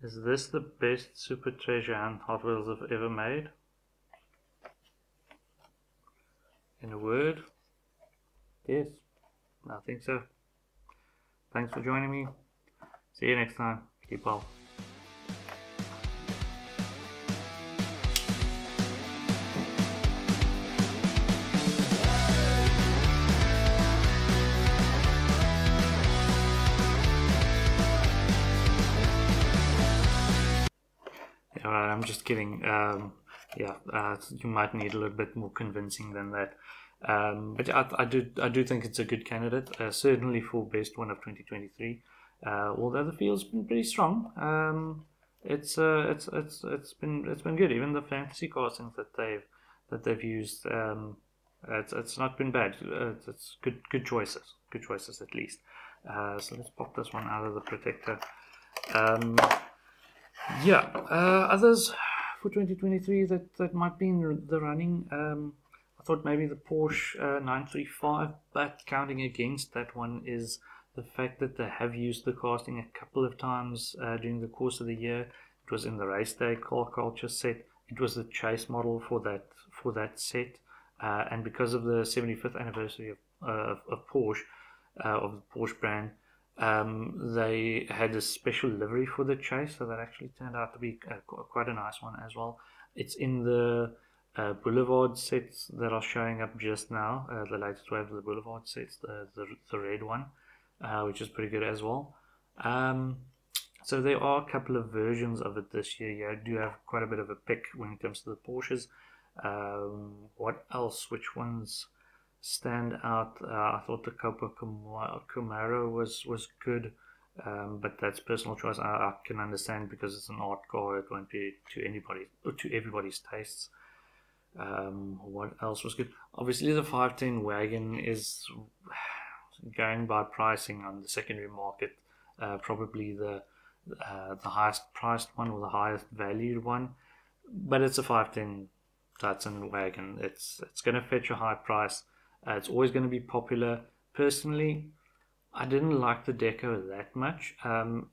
Is this the best Super Treasure Hunt Hot Wheels I've ever made? In a word, yes, I think so. Thanks for joining me. See you next time. Keep well. I'm just kidding. You might need a little bit more convincing than that. But I do think it's a good candidate, certainly for best one of 2023. Although the field's been pretty strong, it's been good. Even the fantasy castings that they've used, it's not been bad. It's good choices at least. So let's pop this one out of the protector. Others for 2023 that might be in the running. I thought maybe the Porsche 935, but counting against that one is the fact that they have used the casting a couple of times during the course of the year. It was in the race day car culture set. It was the chase model for that set, and because of the 75th anniversary of Porsche, of the Porsche brand. They had a special livery for the chase, so that actually turned out to be quite a nice one as well. It's in the Boulevard sets that are showing up just now, the latest wave of the Boulevard sets, the red one, which is pretty good as well. So there are a couple of versions of it this year. You do have quite a bit of a pick when it comes to the Porsches. What else? Which ones stand out? I thought the Copa Camaro was good, but that's personal choice. I can understand because it's an art car. It won't be to everybody's tastes. What else was good? Obviously, the 510 wagon is going by pricing on the secondary market, probably the highest priced one or the highest valued one, but it's a 510 Datsun wagon. It's going to fetch a high price. It's always going to be popular. Personally, I didn't like the deco that much.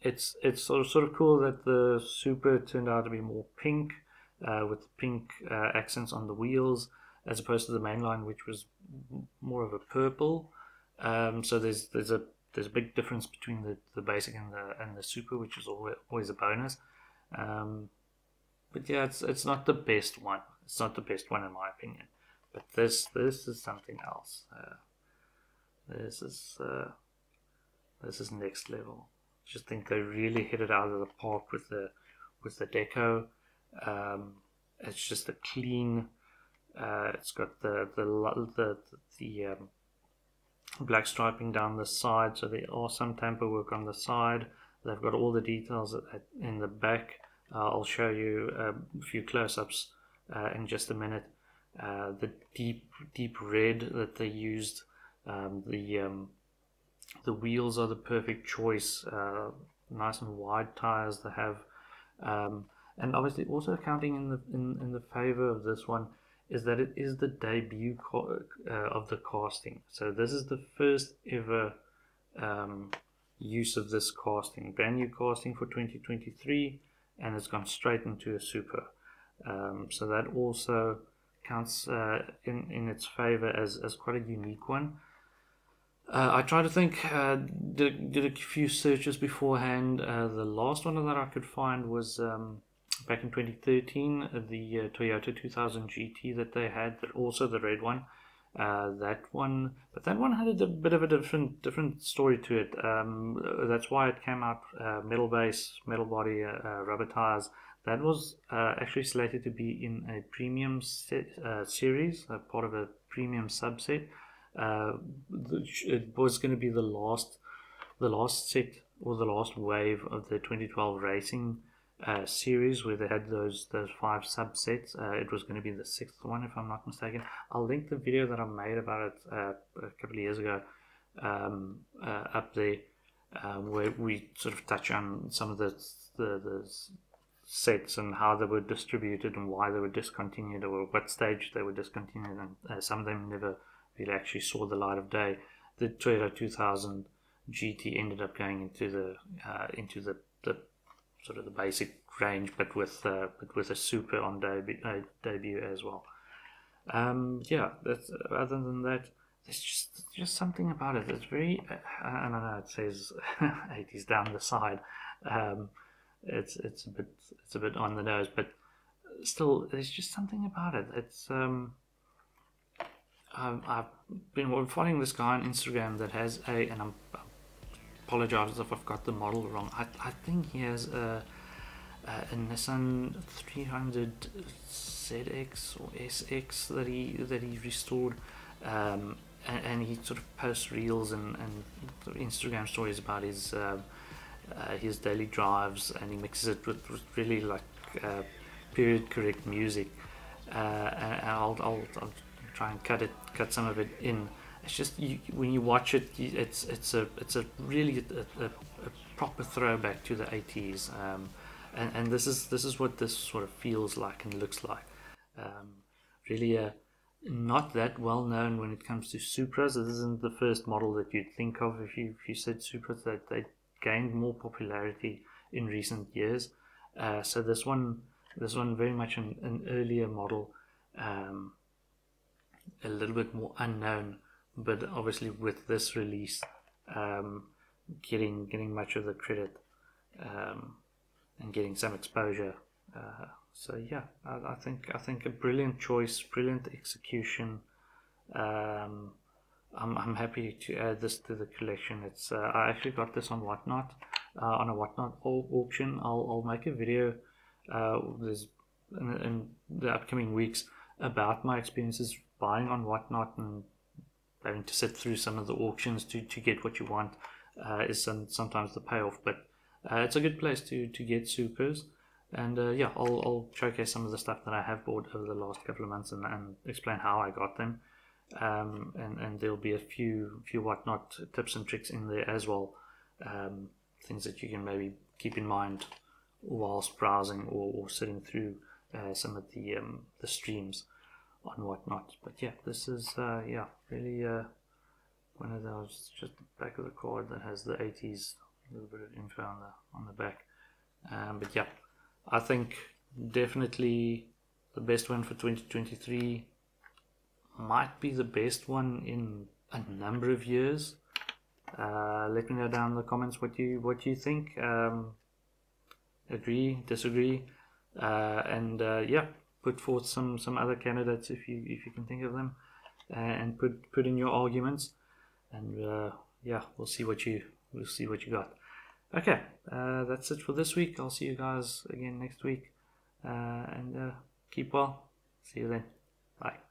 It's sort of cool that the Supra turned out to be more pink, with pink accents on the wheels, as opposed to the mainline, which was more of a purple. So there's a big difference between the basic and the Supra, which is always a bonus. But yeah, it's not the best one. It's not the best one in my opinion. But this is something else. This is next level. Just think they really hit it out of the park with the deco. It's just a clean. It's got the black striping down the side, so there are some tamper work on the side. They've got all the details in the back. I'll show you a few close-ups in just a minute. The deep red that they used, the wheels are the perfect choice, nice and wide tires they have, and obviously also counting in the favor of this one is that it is the debut of the casting. So this is the first ever use of this casting, brand new casting for 2023, and it's gone straight into a Supra. So that also counts in its favor as quite a unique one. I tried to think, did a few searches beforehand. The last one that I could find was back in 2013, the Toyota 2000 GT that they had, also the red one. That one had a bit of a different story to it. That's why it came out metal base, metal body, rubber tires. That was actually slated to be in a premium series, part of a premium subset. It was going to be the last set or the last wave of the 2012 racing series, where they had those 5 subsets. It was going to be the 6th one, if I'm not mistaken. I'll link the video that I made about it a couple of years ago up there, where we sort of touch on some of the sets and how they were distributed and why they were discontinued, or what stage they were discontinued, and some of them never really actually saw the light of day. The Toyota 2000 GT ended up going into the sort of the basic range, but with a Supra on debut as well. Yeah, that's, other than that, there's just something about it. It's very, I don't know, it says 80s down the side. It's a bit on the nose, but still, there's just something about it. It's I've been following this guy on Instagram that has and I apologize if I've got the model wrong. I think he has a Nissan 300 ZX or SX that he restored, and he sort of posts reels and Instagram stories about his daily drives, and he mixes it with really like period correct music, and I'll try and cut some of it in. It's just when you watch it, it's a really a proper throwback to the 80s, and this is what this sort of feels like and looks like. Really not that well known when it comes to Supras. This isn't the first model that you'd think of if you said Supras. That they gained more popularity in recent years. So this one very much an earlier model, a little bit more unknown, but obviously with this release, getting much of the credit, and getting some exposure. So yeah, I think a brilliant choice, brilliant execution. I'm happy to add this to the collection. It's I actually got this on Whatnot, on a Whatnot auction. I'll make a video in the upcoming weeks about my experiences buying on Whatnot and having to sit through some of the auctions to get what you want. Is sometimes the payoff, but it's a good place to get Supers. And yeah, I'll showcase some of the stuff that I have bought over the last couple of months and explain how I got them. And there'll be a few Whatnot tips and tricks in there as well. Things that you can maybe keep in mind whilst browsing or sitting through some of the streams on Whatnot. But yeah, this is yeah, really one of those, just the back of the card that has the 80s, a little bit of info on the back. But yeah, I think definitely the best one for 2023. Might be the best one in a number of years. Let me know down in the comments what you think. Agree, disagree, and yeah, put forth some other candidates if you can think of them, and put in your arguments, and yeah, we'll see what you got. Okay, that's it for this week. I'll see you guys again next week, and keep well. See you then. Bye.